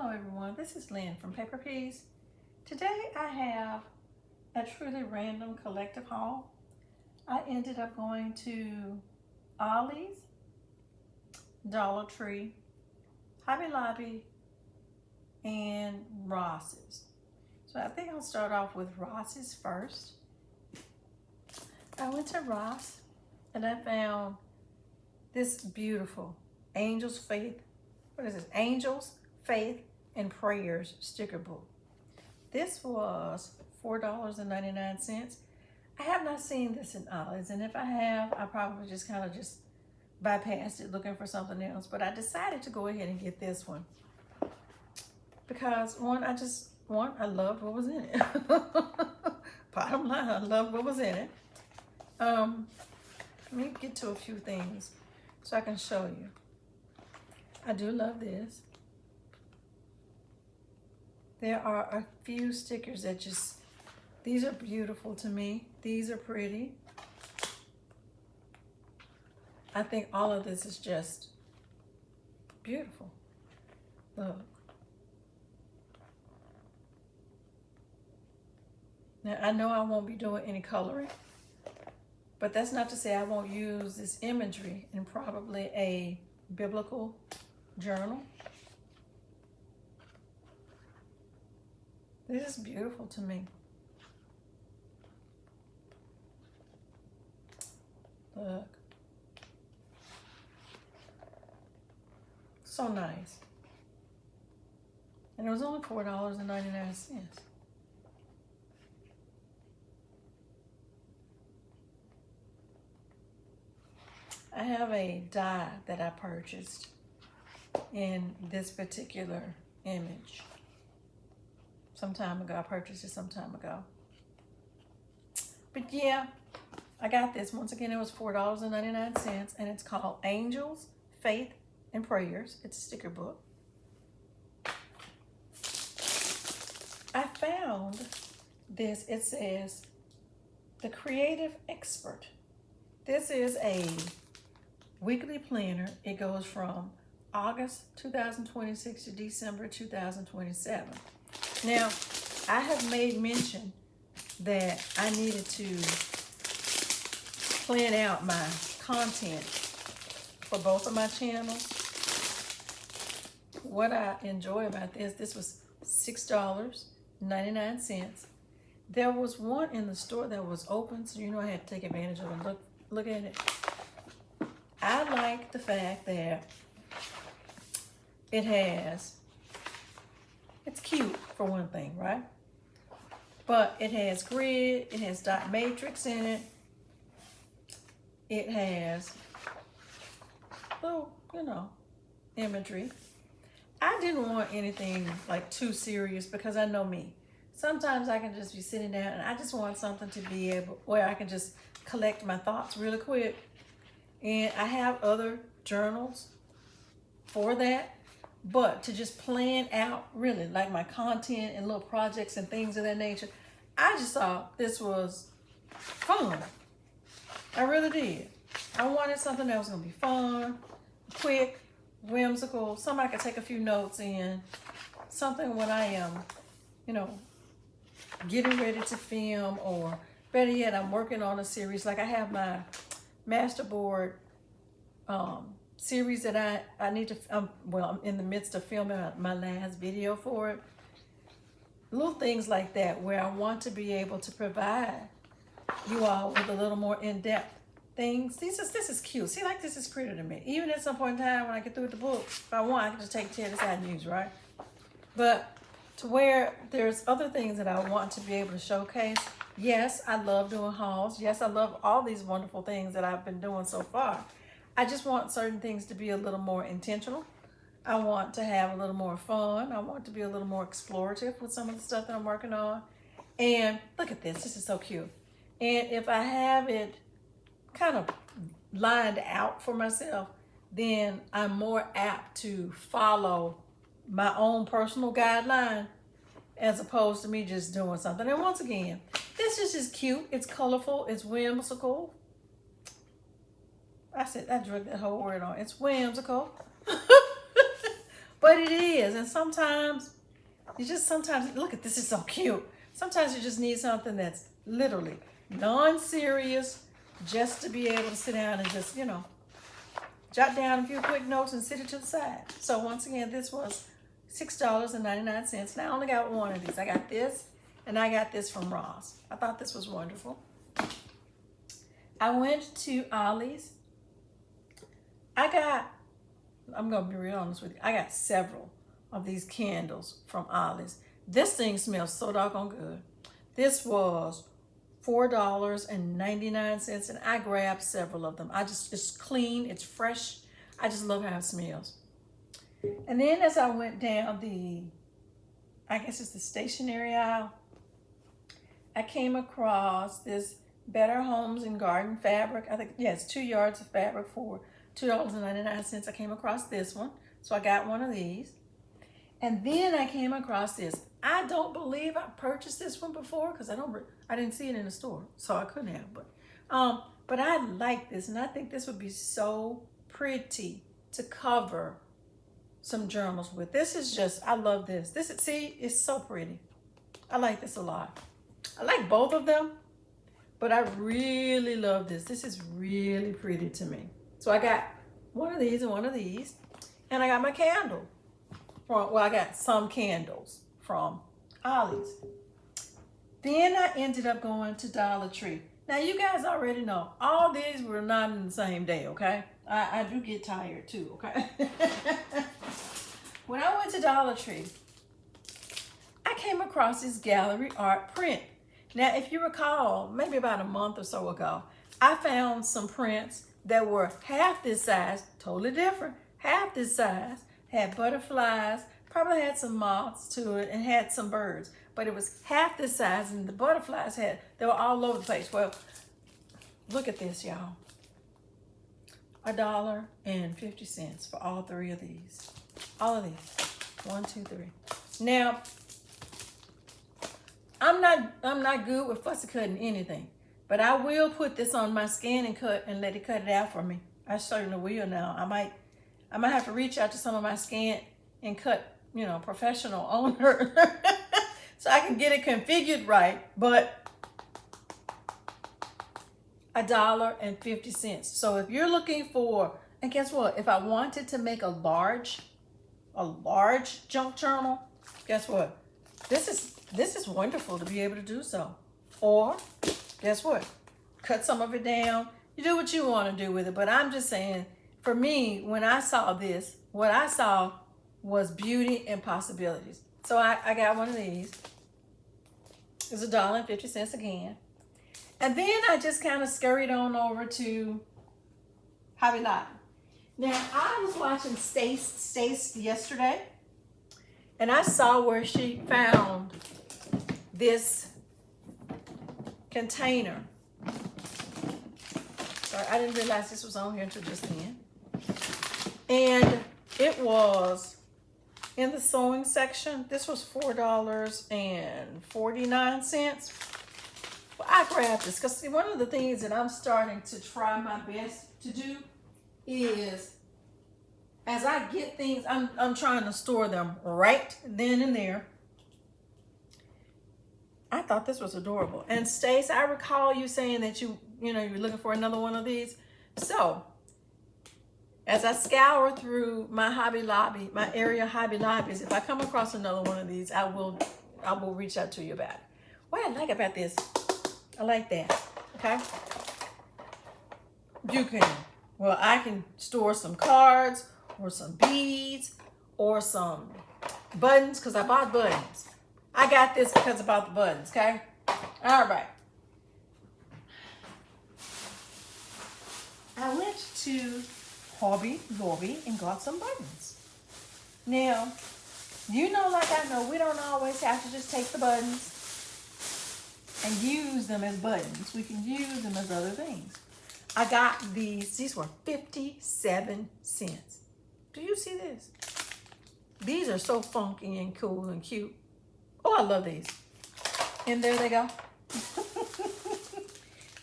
Hello everyone, this is Lynn from Paper Peas. Today I have a truly random collective haul. I ended up going to Ollie's, Dollar Tree, Hobby Lobby, and Ross's. So I think I'll start off with Ross's first. I went to Ross and I found this beautiful Angels, Faith, Angels, Faith, and Prayers sticker book. This was $4.99. I have not seen this in Ollie's, and if I have, I probably just kind of bypassed it looking for something else. But I decided to go ahead and get this one because I loved what was in it. Bottom line, I loved what was in it. Let me get to a few things so I can show you. I do love this. There are a few stickers that these are beautiful to me. These are pretty. I think all of this is just beautiful. Look. Now, I know I won't be doing any coloring, but that's not to say I won't use this imagery in probably a biblical journal. This is beautiful to me. Look. So nice. And it was only $4.99. I have a die that I purchased in this particular image. Some time ago. I purchased it some time ago. But yeah, I got this. Once again, it was $4.99, and it's called Angels, Faith, and Prayers. It's a sticker book. I found this. It says, The Creative Expert. This is a weekly planner. It goes from August 2026 to December 2027. Now, I have made mention that I needed to plan out my content for both of my channels. What I enjoy about this was $6.99. There was one in the store that was open, so I had to take advantage of it. Look at it. I like the fact that it's cute for one thing, right? But it has grid, it has dot matrix in it. It has little, imagery. I didn't want anything like too serious because I know me. Sometimes I can just be sitting down and I just want something to be able, where I can just collect my thoughts really quick. And I have other journals for that. But to just plan out really like my content and little projects and things of that nature, I just thought this was fun. I really did. I wanted something that was going to be fun, quick, whimsical, something I could take a few notes in, something when I am, getting ready to film, or better yet, I'm working on a series. Like I have my masterboard series that I need to, I'm in the midst of filming my last video for it. Little things like that where I want to be able to provide you all with a little more in-depth things. This is cute. See, like this is pretty to me. Even at some point in time when I get through with the book, if I want, I can just take tear this out and use, right? But to where there's other things that I want to be able to showcase. Yes, I love doing hauls. Yes, I love all these wonderful things that I've been doing so far. I just want certain things to be a little more intentional. I want to have a little more fun. I want to be a little more explorative with some of the stuff that I'm working on. And look at this. This is so cute. And if I have it kind of lined out for myself, then I'm more apt to follow my own personal guideline as opposed to me just doing something. And once again, this is just cute. It's colorful. It's whimsical. I drug that whole word on. It's whimsical. But it is, and sometimes look at this, is so cute. Sometimes you just need something that's literally non-serious, just to be able to sit down and just, jot down a few quick notes and sit it to the side. So once again, this was $6.99. And I only got one of these. I got this, and I got this from Ross. I thought this was wonderful. I went to Ollie's. I'm going to be real honest with you. I got several of these candles from Ollie's. This thing smells so doggone good. This was $4.99, and I grabbed several of them. It's clean, it's fresh. I just love how it smells. And then as I went down I guess it's the stationery aisle, I came across this Better Homes and Garden fabric. I think, it's 2 yards of fabric for $2.99. I came across this one, so I got one of these. And then I came across this. I don't believe I purchased this one before because I didn't see it in the store, so I couldn't have. But I like this, and I think this would be so pretty to cover some journals with. I love this. It's so pretty. I like this a lot. I like both of them, but I really love this. This is really pretty to me. So I got one of these and one of these, and I got my candle. I got some candles from Ollie's. Then I ended up going to Dollar Tree. Now you guys already know, all these were not in the same day, okay? I do get tired too, okay? When I went to Dollar Tree, I came across this gallery art print. Now, if you recall, maybe about a month or so ago, I found some prints that were half this size, totally different, half this size, had butterflies, probably had some moths to it, and had some birds. But it was half this size, and the butterflies they were all over the place. Well, look at this, y'all. $1.50 for all three of these. All of these. 1, 2, 3. Now, I'm not good with fussy cutting anything, but I will put this on my scan and cut and let it cut it out for me. I certainly will now. I might have to reach out to some of my scan and cut, professional owner so I can get it configured right. But $1.50. So if you're looking for, and guess what? If I wanted to make a large junk journal, guess what? This is wonderful to be able to do so. Or guess what? Cut some of it down. You do what you want to do with it. But I'm just saying, for me, when I saw this, what I saw was beauty and possibilities. So I got one of these. It's $1.50 again. And then I just kind of scurried on over to Hobby Lobby. Now, I was watching Stace yesterday, and I saw where she found this container. Sorry, I didn't realize this was on here until just then. And it was in the sewing section. This was $4.49. Well, I grabbed this because one of the things that I'm starting to try my best to do is, as I get things, I'm trying to store them right then and there. I thought this was adorable. And Stace, I recall you saying that you're looking for another one of these. So as I scour through my Hobby Lobby, my area Hobby Lobbies, if I come across another one of these, I will reach out to you about it. What I like about this, I like that, okay? I can store some cards or some beads or some buttons, because I bought buttons. I got this because I bought the buttons, okay? All right. I went to Hobby Lobby and got some buttons. Now, like I know, we don't always have to just take the buttons and use them as buttons. We can use them as other things. I got these were 57 cents. Do you see this? These are so funky and cool and cute. Oh, I love these. And there they go.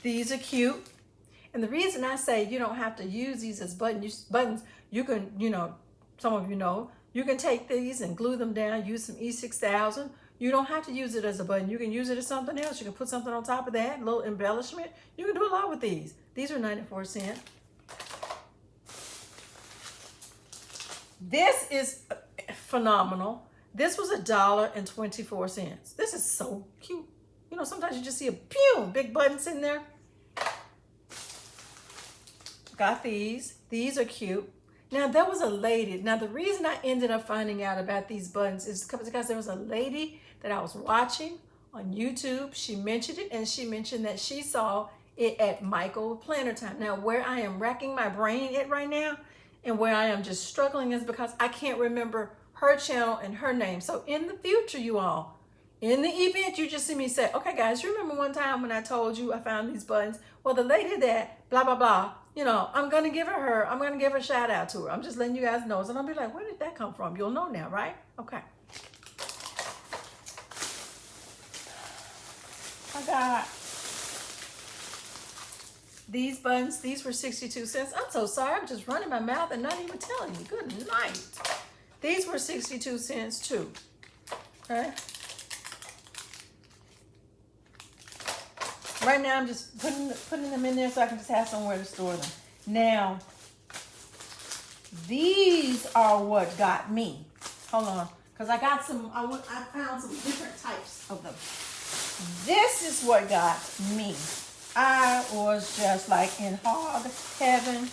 These are cute. And the reason I say you don't have to use these as buttons, you can, some of you You can take these and glue them down, use some E6000. You don't have to use it as a button. You can use it as something else. You can put something on top of that, a little embellishment. You can do a lot with these. These are 94¢. This is phenomenal. This was $1.24. This is so cute. You know, sometimes you just see a big button sitting there. Got these. These are cute. Now, there was a lady. Now, the reason I ended up finding out about these buttons is because there was a lady that I was watching on YouTube. She mentioned it, and she mentioned that she saw it at Michael Planner Time. Now, where I am racking my brain at right now and where I am just struggling is because I can't remember her channel and her name. So in the future, you all, in the event you just see me say, okay, guys, you remember one time when I told you I found these buttons? Well, the lady that blah, blah, blah, you know, I'm going to give a shout out to her. I'm just letting you guys know. And I'll be like, where did that come from? You'll know now, right? Okay. I got these buttons. These were 62 cents. I'm so sorry. I'm just running my mouth and not even telling you. Good night. These were 62 cents too. Okay. Right now, I'm just putting them in there so I can just have somewhere to store them. Now, these are what got me. Hold on, because I got some. I found some different types of them. This is what got me. I was just like in hog heaven.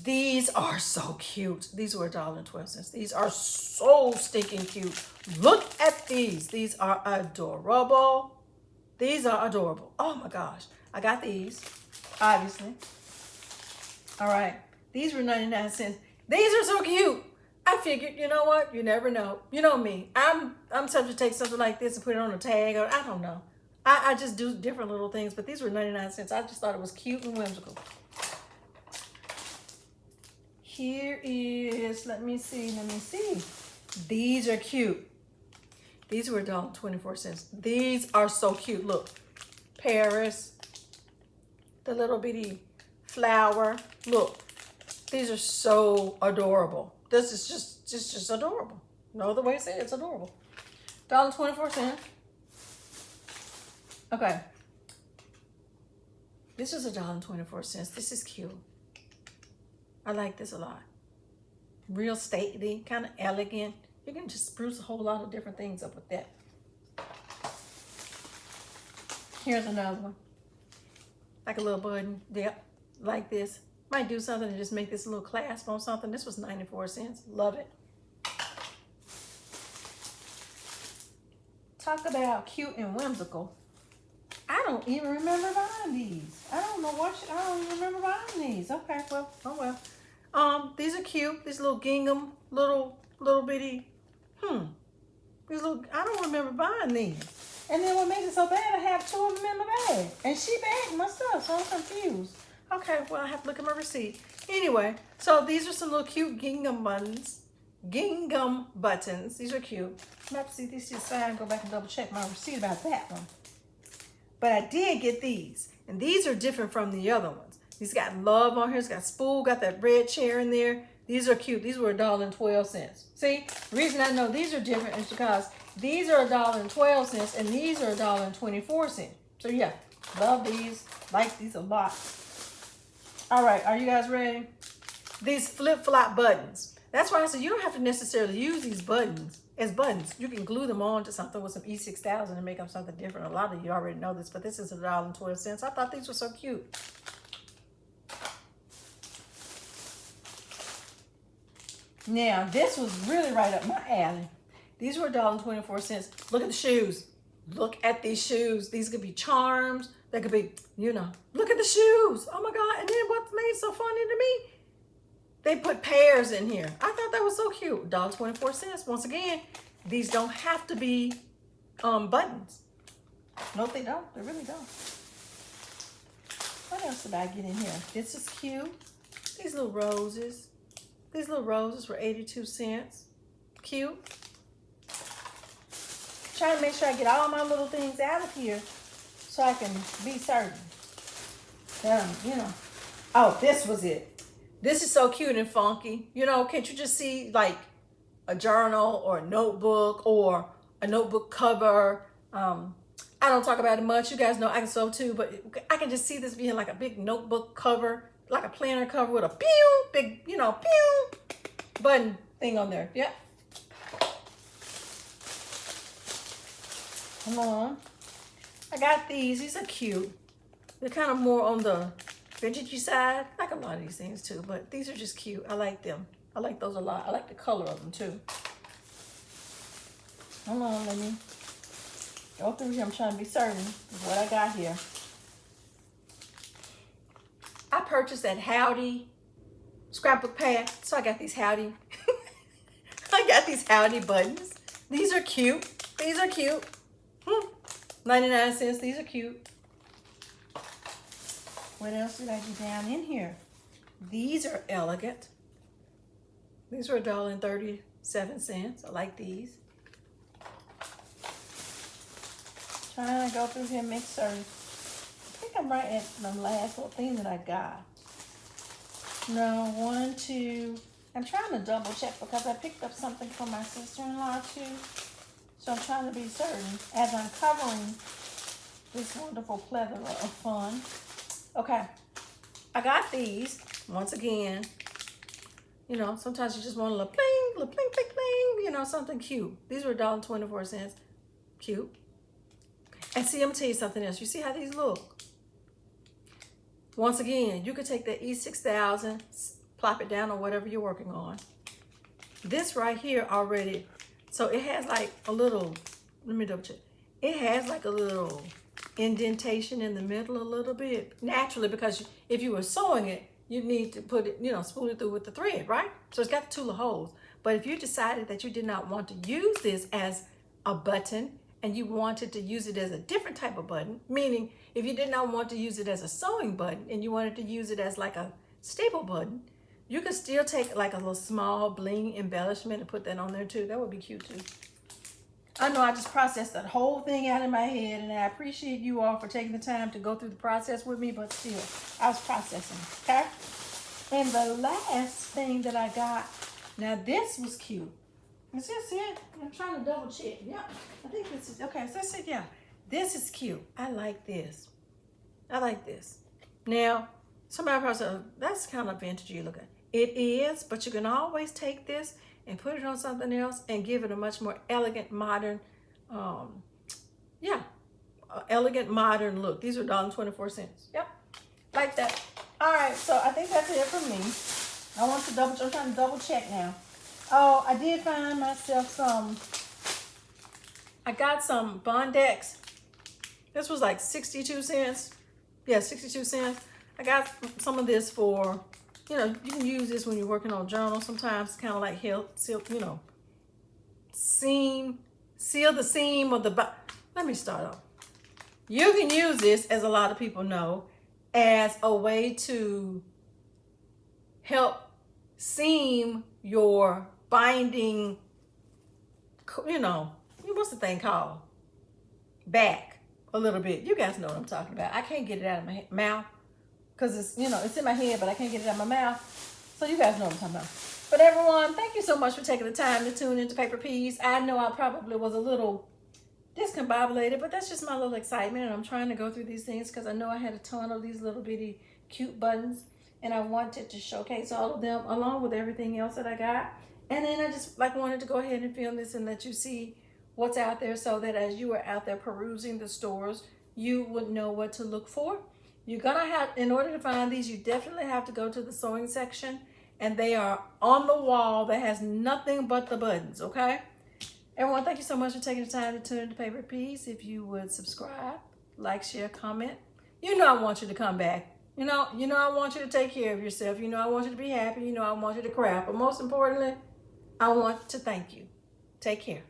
These are so cute. These were $1.12. These are so stinking cute. Look at these. These are adorable. These are adorable. Oh my gosh. I got these, obviously. All right. These were 99 cents. These are so cute. I figured, you know what? You never know. You know me. I'm subject to take something like this and put it on a tag, or I don't know. I just do different little things, but these were 99 cents. I just thought it was cute and whimsical. Here is, let me see. These are cute. These were $1.24. These are so cute. Look, Paris, the little bitty flower. Look, these are so adorable. This is just adorable. No other way to say it. It's adorable. $1.24. Okay. This is $1.24. This is cute. I like this a lot. Real stately, kind of elegant. You can just spruce a whole lot of different things up with that. Here's another one. Like a little button. Yep. Like this. Might do something to just make this a little clasp on something. This was 94 cents. Love it. Talk about cute and whimsical. I don't even remember buying these. I don't even remember buying these. Okay, well, oh well. These are cute. These little gingham, little bitty. These little. I don't remember buying these. And then what makes it so bad? I have 2 of them in my bag, and she bagged my stuff, so I'm confused. Okay, well I have to look at my receipt. Anyway, so these are some little cute gingham buttons. Gingham buttons. These are cute. I'm about to see these aside and go back and double check my receipt about that one. But I did get these, and these are different from the other ones. These got love on here. It's got spool, got that red chair in there. These are cute. These were $1.12. See, the reason I know these are different is because these are $1.12 and these are $1.24. So yeah, love these. Like these a lot. All right, are you guys ready? These flip-flop buttons. That's why I said you don't have to necessarily use these buttons as buttons. You can glue them on to something with some E6000 and make them something different. A lot of you already know this, but this is $1.12. I thought these were so cute. Now, this was really right up my alley. These were $1.24. Look at the shoes. Look at these shoes. These could be charms. They could be, you know, look at the shoes. Oh my God. And then what made it so funny to me? They put pears in here. I thought that was so cute. $1.24. Once again, these don't have to be buttons. No, they don't. They really don't. What else did I get in here? This is cute. These little roses. These little roses were 82 cents. Cute. Trying to make sure I get all my little things out of here so I can be certain. You know. Oh, this was it. This is so cute and funky. You know, can't you just see, like, a journal or a notebook or a notebook cover. I don't talk about it much. You guys know I can sew too, but I can just see this being like a big notebook cover, like a planner cover with a pew, big, you know, pew button thing on there. Yep. Come on. I got these. These are cute. They're kind of more on the vintagey side. I like a lot of these things too, but these are just cute. I like them. I like those a lot. I like the color of them too. Hold on, let me go through here. I'm trying to be certain of what I got here. I purchased that Howdy scrapbook pad, so I got these Howdy. I got these Howdy buttons. These are cute. These are cute. 99 cents. These are cute. What else did I get down in here? These are elegant. These were $1.37. I like these. Trying to go through here, make certain. I think I'm right at the last little thing that I got. No, 1, 2. I'm trying to double check because I picked up something for my sister-in-law too. So I'm trying to be certain as I'm covering this wonderful plethora of fun. Okay, I got these. Once again, you know, sometimes you just want a little bling, little bling, bling, bling, you know, something cute. These were $1.24. Cute. And see, I'm gonna tell you something else. You see how these look? Once again, you could take that E6000, plop it down on whatever you're working on. This right here already, so it has like a little, let me double check. It has like a little indentation in the middle a little bit, naturally, because if you were sewing it, you need to put it, you know, spool it through with the thread, right? So it's got the 2 little holes. But if you decided that you did not want to use this as a button and you wanted to use it as a different type of button, meaning if you did not want to use it as a sewing button and you wanted to use it as like a staple button, you could still take like a little small bling embellishment and put that on there too. That would be cute too. I know I just processed that whole thing out in my head, and I appreciate you all for taking the time to go through the process with me, but still, I was processing, okay? And the last thing that I got, now this was cute. Is this it? I'm trying to double check. Yep, I think this is, okay, so that's it, yeah. This is cute. I like this. I like this. Now, somebody probably said, that's kind of vintagey looking. It is, but you can always take this and put it on something else and give it a much more elegant, modern, elegant, modern look. These are $1.24. Yep, like that. All right, so I think that's it for me. I'm trying to double check now. Oh, I did find myself I got some Bondex. This was like 62 cents. Yeah, 62 cents. I got some of this for, you know, you can use this when you're working on journals sometimes, kind of like seal, you know, seal the seam of the, let me start off. You can use this, as a lot of people know, as a way to help seam your binding, you know, what's the thing called? Back a little bit. You guys know what I'm talking about. I can't get it out of my mouth because it's, you know, it's in my head, but I can't get it out of my mouth. So you guys know what I'm talking about. But everyone, thank you so much for taking the time to tune into Paper Peas. I know I probably was a little discombobulated, but that's just my little excitement, and I'm trying to go through these things because I know I had a ton of these little bitty cute buttons, and I wanted to showcase all of them along with everything else that I got. And then I just wanted to go ahead and film this and let you see what's out there, so that as you are out there perusing the stores, you would know what to look for. You're gonna have, in order to find these, you definitely have to go to the sewing section, and they are on the wall that has nothing but the buttons, okay? Everyone, thank you so much for taking the time to tune into Paper Peas. If you would subscribe, like, share, comment. You know I want you to come back. You know I want you to take care of yourself. You know I want you to be happy. You know I want you to craft. But most importantly, I want to thank you. Take care.